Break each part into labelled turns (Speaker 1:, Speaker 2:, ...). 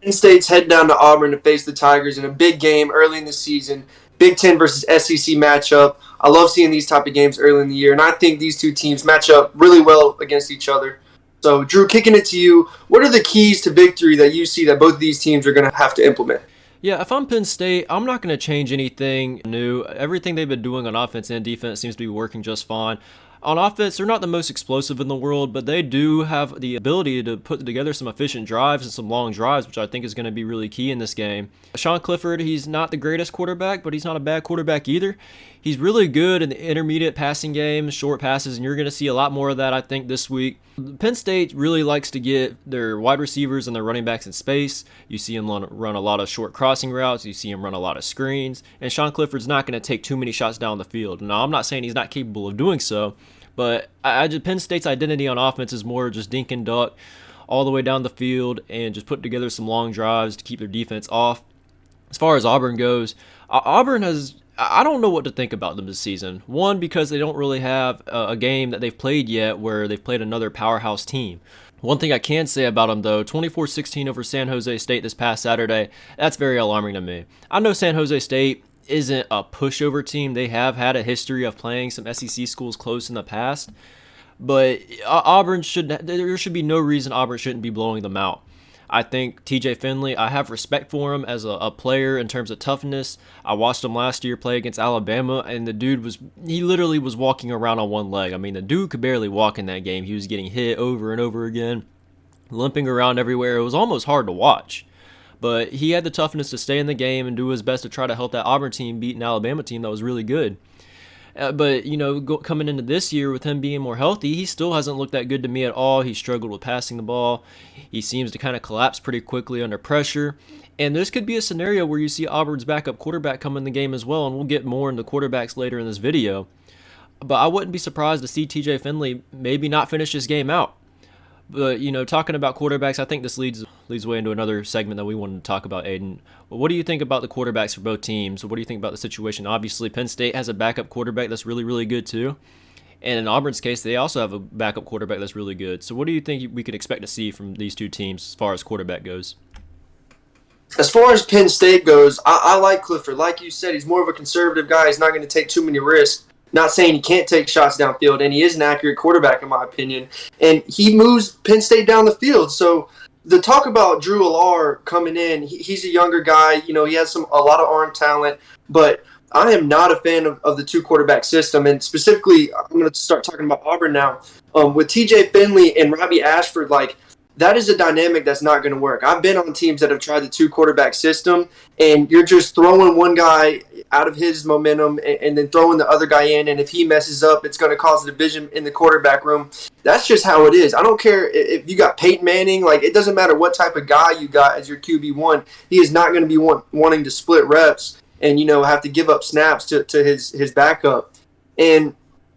Speaker 1: Penn State's heading down to Auburn to face the Tigers in a big game early in the season. Big Ten versus SEC matchup. I love seeing these type of games early in the year, and I think these two teams match up really well against each other. So, Drew, kicking it to you, what are the keys to victory that you see that both of these teams are going to have to implement?
Speaker 2: Yeah, if I'm Penn State, I'm not going to change anything new. Everything they've been doing on offense and defense seems to be working just fine. On offense, they're not the most explosive in the world, but they do have the ability to put together some efficient drives and some long drives, which I think is going to be really key in this game. Sean Clifford, he's not the greatest quarterback, but he's not a bad quarterback either. He's really good in the intermediate passing game, short passes, and you're going to see a lot more of that, I think, this week. Penn State really likes to get their wide receivers and their running backs in space. You see him run a lot of short crossing routes. You see him run a lot of screens. And Sean Clifford's not going to take too many shots down the field. Now, I'm not saying he's not capable of doing so, but Penn State's identity on offense is more just dink and duck all the way down the field and just put together some long drives to keep their defense off. As far as Auburn goes, Auburn has... I don't know what to think about them this season. One, because they don't really have a game that they've played yet where they've played another powerhouse team. One thing I can say about them, though, 24-16 over San Jose State this past Saturday, that's very alarming to me. I know San Jose State isn't a pushover team. They have had a history of playing some SEC schools close in the past, but there should be no reason Auburn shouldn't be blowing them out. I think TJ Finley, I have respect for him as a player in terms of toughness. I watched him last year play against Alabama, and the dude he literally was walking around on one leg. I mean, the dude could barely walk in that game. He was getting hit over and over again, limping around everywhere. It was almost hard to watch. But he had the toughness to stay in the game and do his best to try to help that Auburn team beat an Alabama team that was really good. But, coming into this year with him being more healthy, he still hasn't looked that good to me at all. He struggled with passing the ball. He seems to kind of collapse pretty quickly under pressure. And this could be a scenario where you see Auburn's backup quarterback come in the game as well, and we'll get more into quarterbacks later in this video. But I wouldn't be surprised to see TJ Finley maybe not finish this game out. But, talking about quarterbacks, I think this leads way into another segment that we wanted to talk about, Aiden. Well, what do you think about the quarterbacks for both teams? What do you think about the situation? Obviously, Penn State has a backup quarterback that's really, really good too. And in Auburn's case, they also have a backup quarterback that's really good. So what do you think we could expect to see from these two teams as far as quarterback goes?
Speaker 1: As far as Penn State goes, I like Clifford. Like you said, he's more of a conservative guy. He's not going to take too many risks. Not saying he can't take shots downfield, and he is an accurate quarterback in my opinion. And he moves Penn State down the field. So the talk about Drew Allar coming in, he's a younger guy. He has a lot of arm talent, but I am not a fan of the two quarterback system. And specifically, I'm going to start talking about Auburn now. With TJ Finley and Robbie Ashford, that is a dynamic that's not going to work. I've been on teams that have tried the two quarterback system, and you're just throwing one guy out of his momentum and then throwing the other guy in, and if he messes up, it's going to cause a division in the quarterback room. That's just how it is. I don't care if you got Peyton Manning. It doesn't matter what type of guy you got as your QB1. He is not going to be wanting to split reps and, have to give up snaps to his backup. And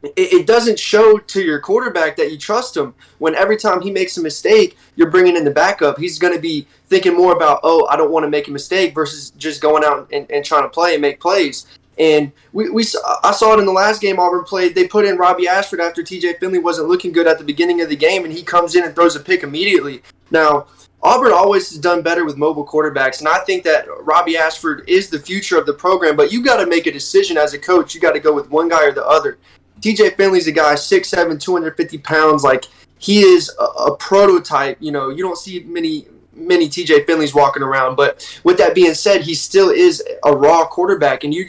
Speaker 1: it doesn't show to your quarterback that you trust him when every time he makes a mistake, you're bringing in the backup. He's going to be thinking more about, I don't want to make a mistake versus just going out and trying to play and make plays. And I saw it in the last game Auburn played. They put in Robbie Ashford after TJ Finley wasn't looking good at the beginning of the game, and he comes in and throws a pick immediately. Now, Auburn always has done better with mobile quarterbacks, and I think that Robbie Ashford is the future of the program, but you got to make a decision as a coach. You got to go with one guy or the other. TJ Finley's a guy, 6'7", 250 pounds. He is a prototype. You don't see many TJ Finleys walking around. But with that being said, he still is a raw quarterback, and you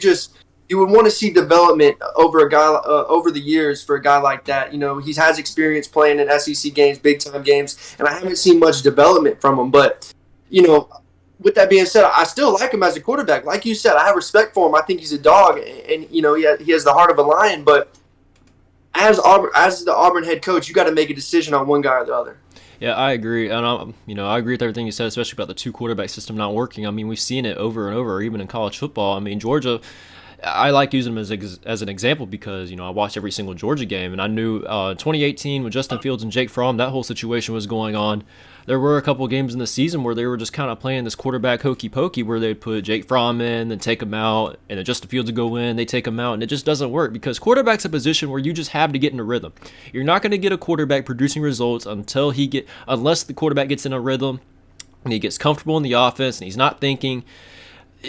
Speaker 1: would want to see development over a guy over the years for a guy like that. He has experience playing in SEC games, big time games, and I haven't seen much development from him. But with that being said, I still like him as a quarterback. Like you said, I have respect for him. I think he's a dog, and he has the heart of a lion. But as the Auburn head coach, you got to make a decision on one guy or the other.
Speaker 2: Yeah, I agree, and I agree with everything you said, especially about the two quarterback system not working. I mean, we've seen it over and over, even in college football. I mean, Georgia, I like using them as an example because I watched every single Georgia game, and I knew 2018 with Justin Fields and Jake Fromm, that whole situation was going on. There were a couple of games in the season where they were just kind of playing this quarterback hokey pokey where they'd put Jake Fromm in, then take him out, and then Justin Fields would go in, they take him out, and it just doesn't work because quarterback's a position where you just have to get in a rhythm. You're not going to get a quarterback producing results unless the quarterback gets in a rhythm and he gets comfortable in the offense and he's not thinking.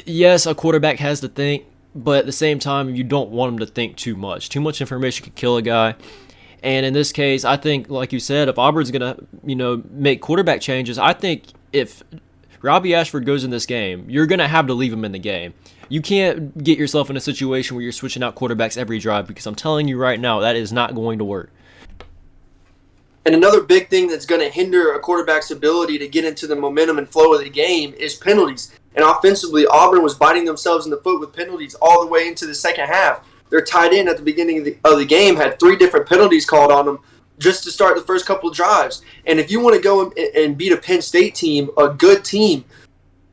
Speaker 2: Yes, a quarterback has to think, but at the same time, you don't want him to think too much. Too much information could kill a guy. And in this case, I think, like you said, if Auburn's going to, make quarterback changes, I think if Robbie Ashford goes in this game, you're going to have to leave him in the game. You can't get yourself in a situation where you're switching out quarterbacks every drive, because I'm telling you right now, that is not going to work.
Speaker 1: And another big thing that's going to hinder a quarterback's ability to get into the momentum and flow of the game is penalties. And offensively, Auburn was biting themselves in the foot with penalties all the way into the second half. Their tight end at the beginning of the game had 3 different penalties called on them just to start the first couple of drives. And if you want to go and beat a Penn State team, a good team,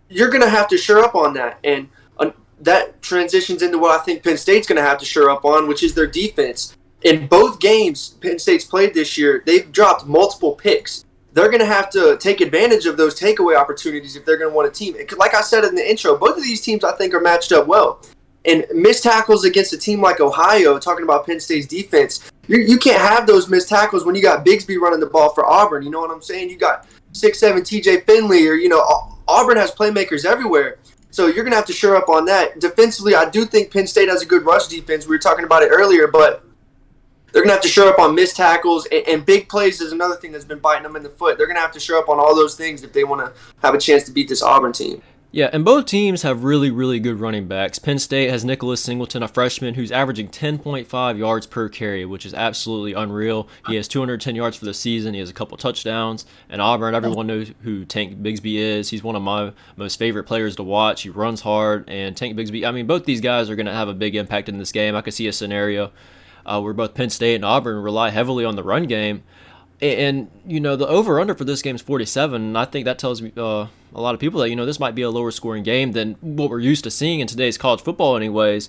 Speaker 1: you're going to have to shore up on that. And that transitions into what I think Penn State's going to have to shore up on, which is their defense. In both games Penn State's played this year, they've dropped multiple picks. They're going to have to take advantage of those takeaway opportunities if they're going to win a team. Like I said in the intro, both of these teams I think are matched up well. And missed tackles against a team like Ohio, talking about Penn State's defense, you can't have those missed tackles when you got Bigsby running the ball for Auburn. You know what I'm saying? You got 6'7" TJ Finley, or, Auburn has playmakers everywhere. So you're going to have to shore up on that. Defensively, I do think Penn State has a good rush defense. We were talking about it earlier, but they're going to have to shore up on missed tackles, and big plays is another thing that's been biting them in the foot. They're going to have to shore up on all those things if they want to have a chance to beat this Auburn team.
Speaker 2: Yeah, and both teams have really, really good running backs. Penn State has Nicholas Singleton, a freshman, who's averaging 10.5 yards per carry, which is absolutely unreal. He has 210 yards for the season. He has a couple touchdowns. And Auburn, everyone knows who Tank Bigsby is. He's one of my most favorite players to watch. He runs hard. And Tank Bigsby, both these guys are going to have a big impact in this game. I could see a scenario where both Penn State and Auburn rely heavily on the run game. And, the over-under for this game is 47, and I think that tells me a lot of people that, this might be a lower-scoring game than what we're used to seeing in today's college football anyways.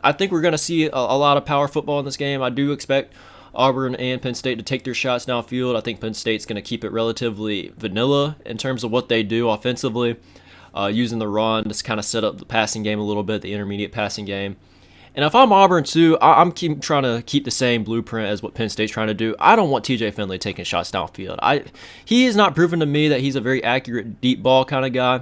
Speaker 2: I think we're going to see a lot of power football in this game. I do expect Auburn and Penn State to take their shots downfield. I think Penn State's going to keep it relatively vanilla in terms of what they do offensively, using the run to kind of set up the passing game a little bit, the intermediate passing game. And if I'm Auburn too, I'm trying to keep the same blueprint as what Penn State's trying to do. I don't want TJ Finley taking shots downfield. He has not proven to me that he's a very accurate deep ball kind of guy.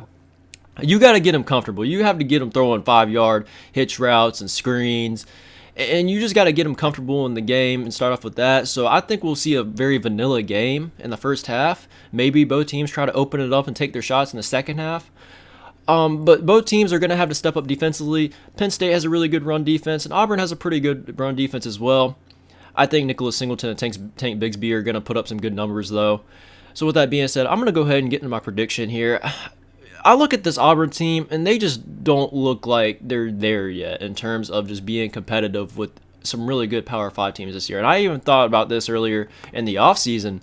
Speaker 2: You got to get him comfortable. You have to get him throwing 5-yard hitch routes and screens. And you just got to get him comfortable in the game and start off with that. So I think we'll see a very vanilla game in the first half. Maybe both teams try to open it up and take their shots in the second half. But both teams are going to have to step up defensively. Penn State has a really good run defense, and Auburn has a pretty good run defense as well. I think Nicholas Singleton and Tank Bigsby are going to put up some good numbers, though. So with that being said, I'm going to go ahead and get into my prediction here. I look at this Auburn team, and they just don't look like they're there yet in terms of just being competitive with some really good Power 5 teams this year. And I even thought about this earlier in the offseason.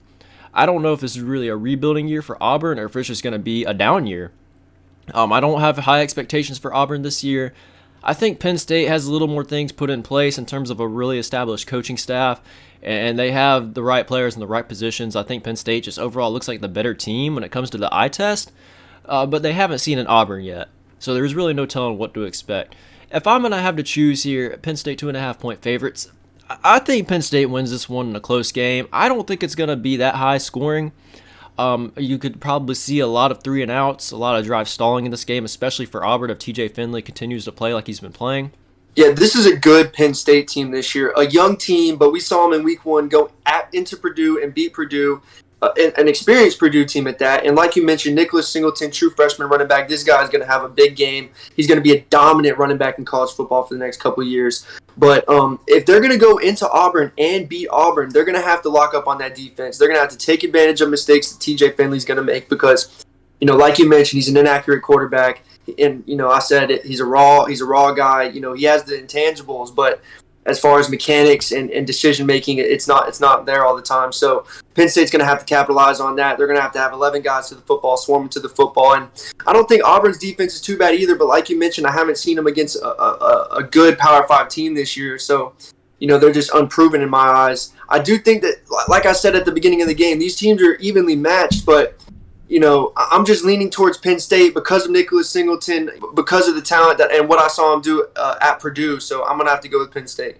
Speaker 2: I don't know if this is really a rebuilding year for Auburn or if it's just going to be a down year. I don't have high expectations for Auburn this year. I think Penn State has a little more things put in place in terms of a really established coaching staff, and they have the right players in the right positions. I think Penn State just overall looks like the better team when it comes to the eye test, but they haven't seen an Auburn yet, so there's really no telling what to expect. If I'm going to have to choose here, Penn State 2.5-point favorites, I think Penn State wins this one in a close game. I don't think it's going to be that high scoring. You could probably see a lot of 3-and-outs, a lot of drive stalling in this game, especially for Auburn if TJ Finley continues to play like he's been playing.
Speaker 1: Yeah, this is a good Penn State team this year. A young team, but we saw them in week 1 go into Purdue and beat Purdue, an experienced Purdue team at that. And like you mentioned, Nicholas Singleton, true freshman running back, this guy is going to have a big game. He's going to be a dominant running back in college football for the next couple of years. But if they're going to go into Auburn and beat Auburn, they're going to have to lock up on that defense. They're going to have to take advantage of mistakes that TJ Finley's going to make because, like you mentioned, he's an inaccurate quarterback. And, I said it, he's a raw guy. He has the intangibles, but as far as mechanics and decision-making, it's not there all the time. So Penn State's going to have to capitalize on that. They're going to have 11 guys to the football, swarming to the football. And I don't think Auburn's defense is too bad either, but like you mentioned, I haven't seen them against a good Power 5 team this year. So, they're just unproven in my eyes. I do think that, like I said at the beginning of the game, these teams are evenly matched, but I'm just leaning towards Penn State because of Nicholas Singleton, because of the talent and what I saw him do at Purdue. So I'm going to have to go with Penn State.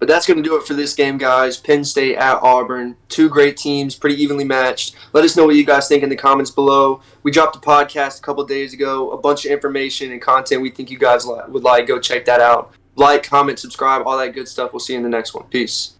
Speaker 1: But that's going to do it for this game, guys. Penn State at Auburn. Two great teams, pretty evenly matched. Let us know what you guys think in the comments below. We dropped a podcast a couple days ago, a bunch of information and content we think you guys would like. Go check that out. Like, comment, subscribe, all that good stuff. We'll see you in the next one. Peace.